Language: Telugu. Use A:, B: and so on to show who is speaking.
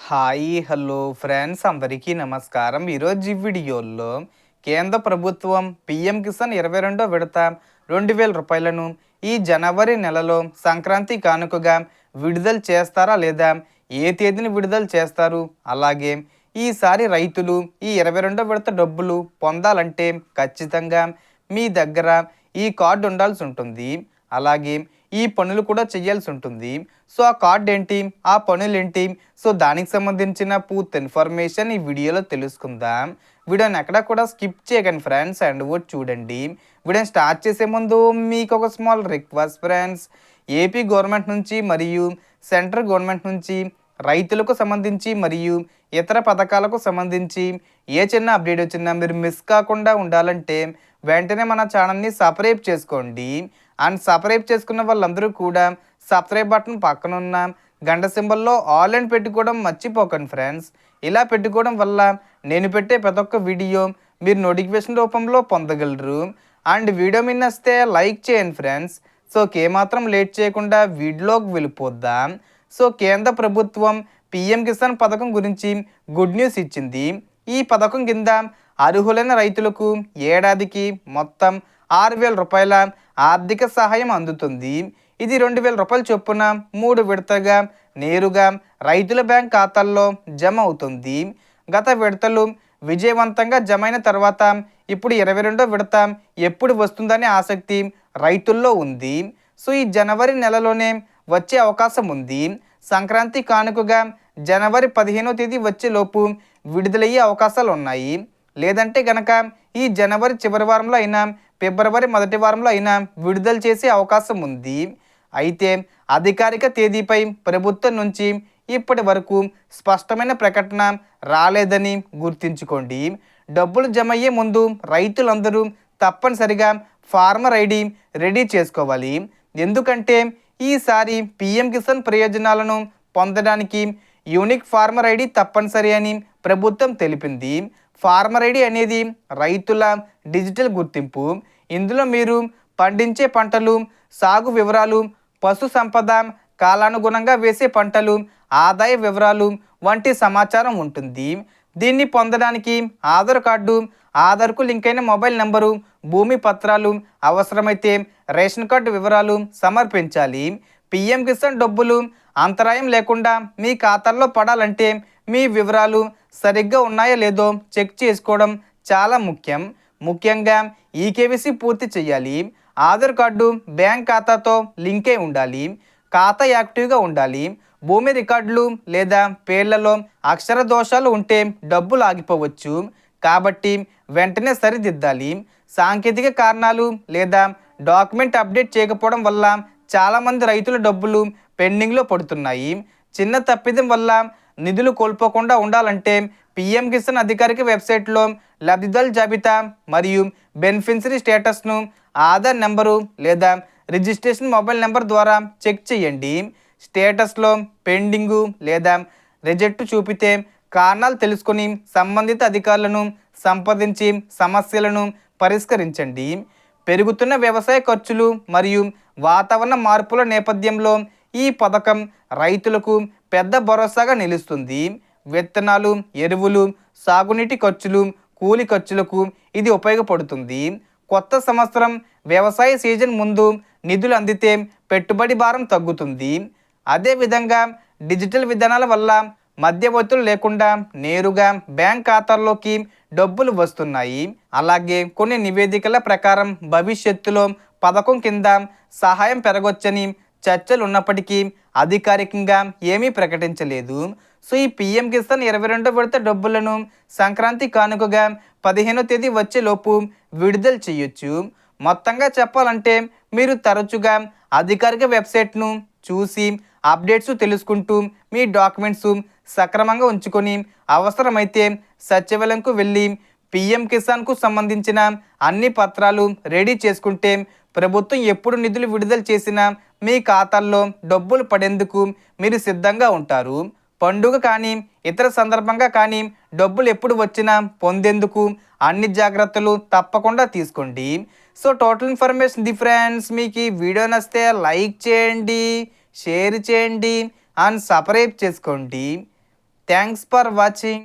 A: హాయ్ హలో ఫ్రెండ్స్ అందరికీ నమస్కారం. ఈరోజు ఈ వీడియోలో కేంద్ర ప్రభుత్వం పిఎం కిసాన్ 22వ విడత రూ. 2000 ఈ జనవరి నెలలో సంక్రాంతి కానుకగా విడుదల చేస్తారా లేదా, ఏ తేదీని విడుదల చేస్తారు, అలాగే ఈసారి రైతులు ఈ 22వ విడత డబ్బులు పొందాలంటే ఖచ్చితంగా మీ దగ్గర ఈ కార్డు ఉండాల్సి ఉంటుంది. అలాగే ఈ పనులు కూడా చేయాల్సి ఉంటుంది. సో ఆ కార్డ్ ఏంటి, ఆ పనులు ఏంటి, సో దానికి సంబంధించిన పూర్తి ఇన్ఫర్మేషన్ ఈ వీడియోలో తెలుసుకుందాం. వీడియోని ఎక్కడ కూడా స్కిప్ చేయకండి ఫ్రెండ్స్, అండ్ కూడా చూడండి. వీడియోని స్టార్ట్ చేసే ముందు మీకు ఒక small request friends. AP government నుంచి మరియు సెంట్రల్ గవర్నమెంట్ నుంచి రైతులకు సంబంధించి మరియు ఇతర పథకాలకు సంబంధించి ఏ చిన్న అప్డేట్ వచ్చినా మీరు మిస్ కాకుండా ఉండాలంటే వెంటనే మన ఛానల్ని సబ్స్క్రైబ్ చేసుకోండి. అండ్ సబ్స్క్రైబ్ చేసుకున్న వాళ్ళందరూ కూడా సబ్స్క్రైబ్ బటన్ పక్కన ఉన్న గంట సింబల్లో ఆల్ అండ్ పెట్టుకోవడం మర్చిపోకండి ఫ్రెండ్స్. ఇలా పెట్టుకోవడం వల్ల నేను పెట్టే ప్రతి ఒక్క వీడియో మీరు నోటిఫికేషన్ రూపంలో పొందగలరు. అండ్ వీడియో మీద నచ్చితే లైక్ చేయండి ఫ్రెండ్స్. సో ఏమాత్రం లేట్ చేయకుండా వీడియోలోకి వెళ్ళిపోద్దాం. సో కేంద్ర ప్రభుత్వం పిఎం కిసాన్ పథకం గురించి గుడ్ న్యూస్ ఇచ్చింది. ఈ పథకం కింద అర్హులైన రైతులకు ఏడాదికి మొత్తం 6,000 రూపాయల ఆర్థిక సహాయం అందుతుంది. ఇది 2,000 రూపాయల చొప్పున 3 విడతగా నేరుగా రైతుల బ్యాంక్ ఖాతాల్లో జమ అవుతుంది. గత విడతలు విజయవంతంగా జమైన తర్వాత ఇప్పుడు 22వ విడత ఎప్పుడు వస్తుందనే ఆసక్తి రైతుల్లో ఉంది. సో ఈ జనవరి నెలలోనే వచ్చే అవకాశం ఉంది. సంక్రాంతి కానుకగా జనవరి 15వ తేదీ వచ్చేలోపు విడుదలయ్యే అవకాశాలు ఉన్నాయి. లేదంటే గనక ఈ జనవరి చివరి వారంలో అయినా ఫిబ్రవరి మొదటి వారంలో అయినా విడుదల చేసే అవకాశం ఉంది. అయితే అధికారిక తేదీపై ప్రభుత్వం నుంచి ఇప్పటి వరకు స్పష్టమైన ప్రకటన రాలేదని గుర్తుంచుకోండి. డబ్బులు జమ అయ్యే ముందు రైతులందరూ తప్పనిసరిగా ఫార్మర్ ఐడి రెడీ చేసుకోవాలి. ఎందుకంటే ఈసారి పిఎం కిసాన్ ప్రయోజనాలను పొందడానికి యూనిక్ ఫార్మర్ ఐడి తప్పనిసరి అని ప్రభుత్వం తెలిపింది. ఫార్మర్ ఐడి అనేది రైతుల డిజిటల్ గుర్తింపు. ఇందులో మీరు పండించే పంటలు, సాగు వివరాలు, పశు సంపద, కాలానుగుణంగా వేసే పంటలు, ఆదాయ వివరాలు వంటి సమాచారం ఉంటుంది. దీన్ని పొందడానికి ఆధార్ కార్డు, ఆధార్కు లింక్ అయిన మొబైల్ నెంబరు, భూమి పత్రాలు, అవసరమైతే రేషన్ కార్డు వివరాలు సమర్పించాలి. పిఎం కిసాన్ డబ్బులు అంతరాయం లేకుండా మీ ఖాతాల్లో పడాలంటే మీ వివరాలు సరిగ్గా ఉన్నాయో లేదో చెక్ చేసుకోవడం చాలా ముఖ్యంగా ఈకేవైసీ పూర్తి చేయాలి. ఆధార్ కార్డు బ్యాంక్ ఖాతాతో లింక్ అయి ఉండాలి. ఖాతా యాక్టివ్గా ఉండాలి. భూమి రికార్డులు లేదా పేర్లలో అక్షర దోషాలు ఉంటే డబ్బులు ఆగిపోవచ్చు. కాబట్టి వెంటనే సరిదిద్దాలి. సాంకేతిక కారణాలు లేదా డాక్యుమెంట్ అప్డేట్ చేయకపోవడం వల్ల చాలామంది రైతుల డబ్బులు పెండింగ్లో పడుతున్నాయి. చిన్న తప్పిదం వల్ల నిధులు కోల్పోకుండా ఉండాలంటే పిఎం కిసాన్ అధికారిక వెబ్సైట్లో లబ్ధిదారుల జాబితా మరియు బెనిఫిషరీ స్టేటస్ను ఆధార్ నెంబరు లేదా రిజిస్ట్రేషన్ మొబైల్ నెంబర్ ద్వారా చెక్ చేయండి. స్టేటస్లో పెండింగు లేదా రిజెక్ట్ చూపితే కారణాలు తెలుసుకొని సంబంధిత అధికారులను సంప్రదించి సమస్యలను పరిష్కరించండి. పెరుగుతున్న వ్యవసాయ ఖర్చులు మరియు వాతావరణ మార్పుల నేపథ్యంలో ఈ పథకం రైతులకు పెద్ద భరోసాగా నిలుస్తుంది. విత్తనాలు, ఎరువులు, సాగునీటి ఖర్చులు, కూలి ఖర్చులకు ఇది ఉపయోగపడుతుంది. కొత్త సంవత్సరం వ్యవసాయ సీజన్ ముందు నిధులు అందితే పెట్టుబడి భారం తగ్గుతుంది. అదేవిధంగా డిజిటల్ విధానాల వల్ల మధ్యవర్తులు లేకుండా నేరుగా బ్యాంక్ ఖాతాల్లోకి డబ్బులు వస్తున్నాయి. అలాగే కొన్ని నివేదికల ప్రకారం భవిష్యత్తులో పథకం కింద సహాయం పెరగొచ్చని చర్చలు ఉన్నప్పటికీ అధికారికంగా ఏమీ ప్రకటించలేదు. సో ఈ పిఎం కిసాన్ 22వ విడత డబ్బులను సంక్రాంతి కానుకగా 15వ తేదీ వచ్చేలోపు విడుదల చేయొచ్చు. మొత్తంగా చెప్పాలంటే మీరు తరచుగా అధికారిక వెబ్సైట్ను చూసి అప్డేట్స్ తెలుసుకుంటూ మీ డాక్యుమెంట్స్ సక్రమంగా ఉంచుకొని అవసరమైతే సచివాలయంకు వెళ్ళి పిఎం కిసాన్కు సంబంధించిన అన్ని పత్రాలు రెడీ చేసుకుంటే ప్రభుత్వం ఎప్పుడు నిధులు విడుదల చేసినా మీ ఖాతాల్లో డబ్బులు పడేందుకు మీరు సిద్ధంగా ఉంటారు. పండుగ కానీ ఇతర సందర్భంగా కానీ డబ్బులు ఎప్పుడు వచ్చినా పొందేందుకు అన్ని జాగ్రత్తలు తప్పకుండా తీసుకోండి. So total information friends. మీకు ఈ వీడియో నచ్చితే లైక్ చేయండి, షేర్ చేయండి అండ్ సబ్స్క్రైబ్ చేసుకోండి. Thanks for watching.